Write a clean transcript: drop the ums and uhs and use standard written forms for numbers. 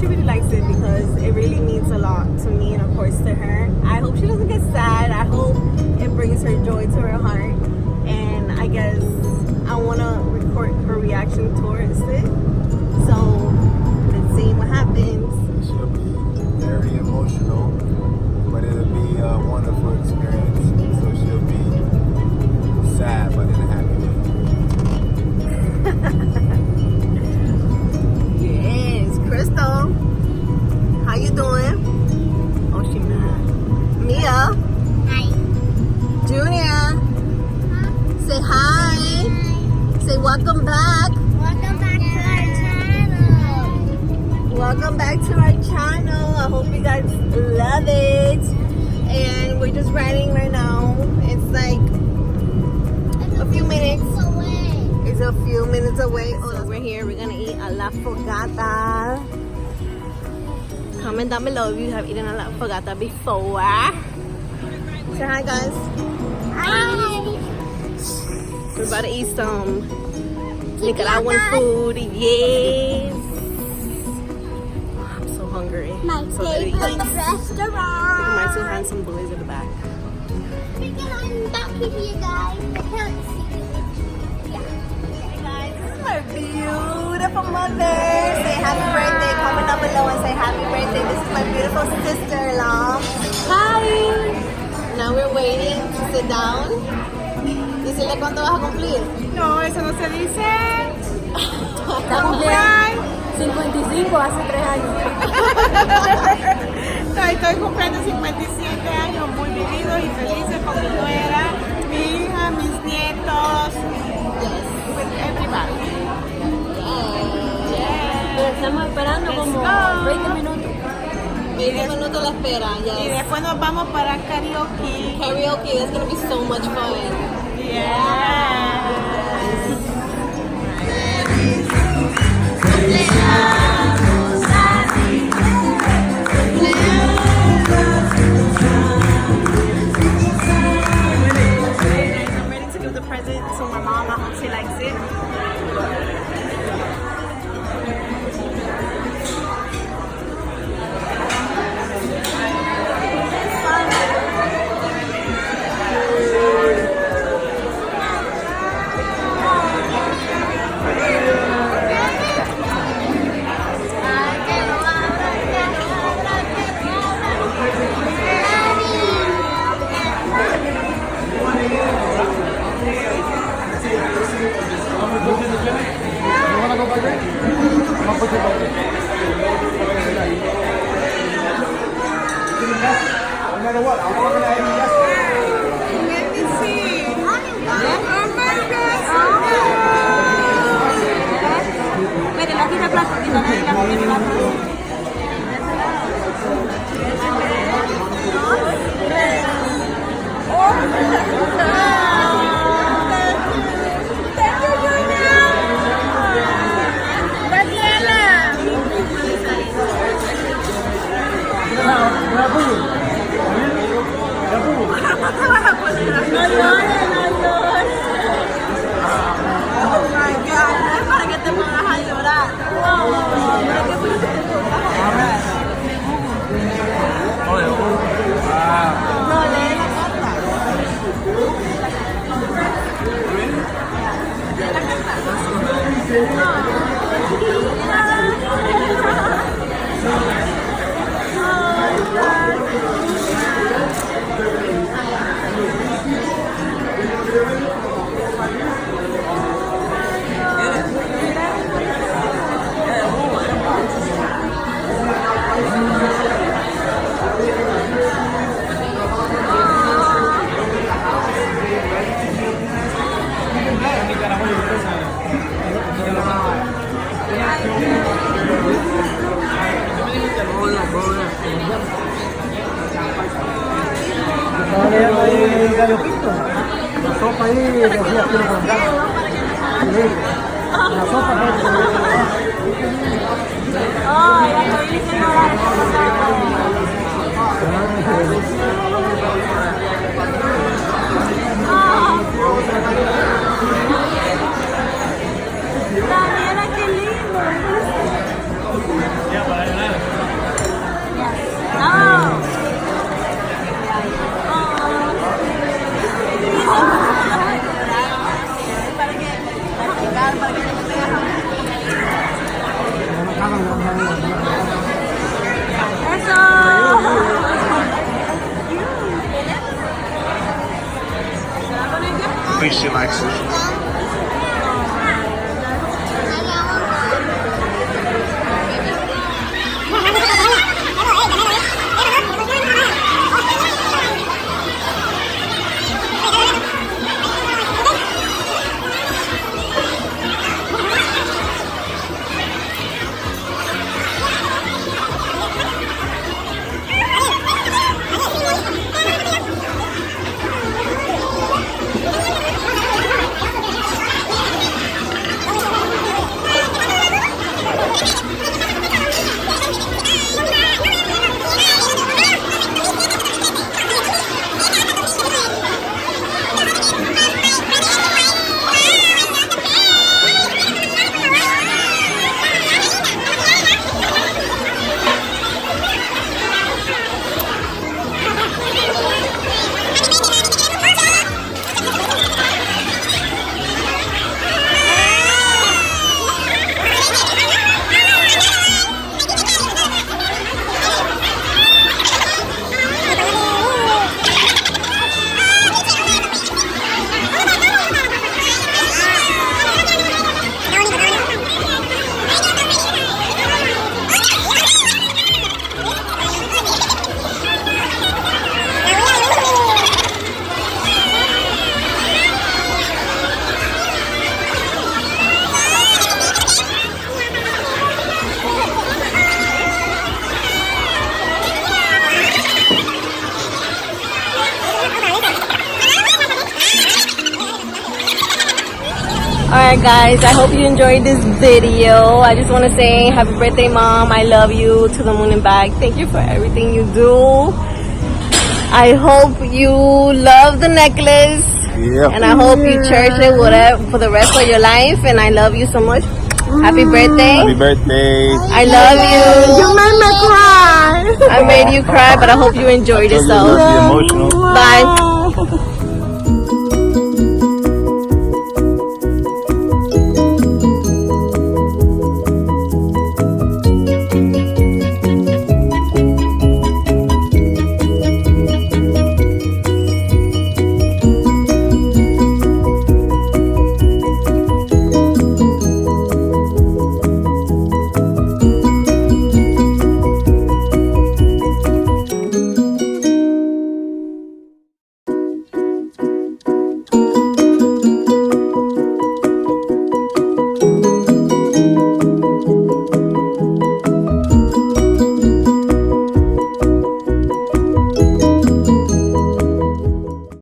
she really likes it because it really means a lot to me and of course to her. I hope she doesn't get sad. I hope it brings her joy to her heart. And I guess I want to record her reaction towards it. So let's see what happens. She'll be very emotional, but it'll be a wonderful experience. So she'll be sad, but in a happy way. Yes, Crystal. How you doing? Oh, she mad. Mia. Hi. Junior. Say hi. Say welcome back. Welcome back to our channel. Welcome back to our channel. I hope you guys love it. And we're just riding right now. It's like a few minutes. It's a few minutes away. So we're here. We're gonna eat a la Fogata. Comment down below if you have eaten a la Fogata before. Say hi, guys. Hi. We're about to eat some Nicaraguan food. Yes. I'm so hungry. My So ready to favorite eat. restaurant. My two handsome boys at the back. Freaking I'm back with you guys. I can't see you. Yeah. Hey guys, this is my beautiful mother. Say happy birthday. Comment down below and say happy birthday. This is my beautiful sister-in-law. Hi. Now we're waiting to sit down. Decirle cuánto vas a cumplir. No, eso no se dice. Está cumpliendo 55 hace 3 años. Estoy cumpliendo 57 años, muy vividos y felices con mi nuera, mi hija, mis nietos, with everybody. Pero estamos esperando como 20 minutos. 20 minutos la espera, Y yes. después nos vamos para karaoke. Karaoke, that's gonna be so much fun. Yeah. I'm ready to give the present to my mom. I hope she likes it. gallo pinto. La sopa ahí le hacía aquí con gas. La sopa Oh, ya lo hice, Daniela, qué lindo. think she likes it. Alright guys, I hope you enjoyed this video. I just want to say happy birthday mom, I love you to the moon and back. Thank you for everything you do. I hope you love the necklace. Yeah. And I hope you cherish it whatever for the rest of your life. And I love you so much. Happy birthday. Happy birthday. I love you. You made me cry. I made you cry, but I hope you enjoyed yourself. Be emotional. Bye.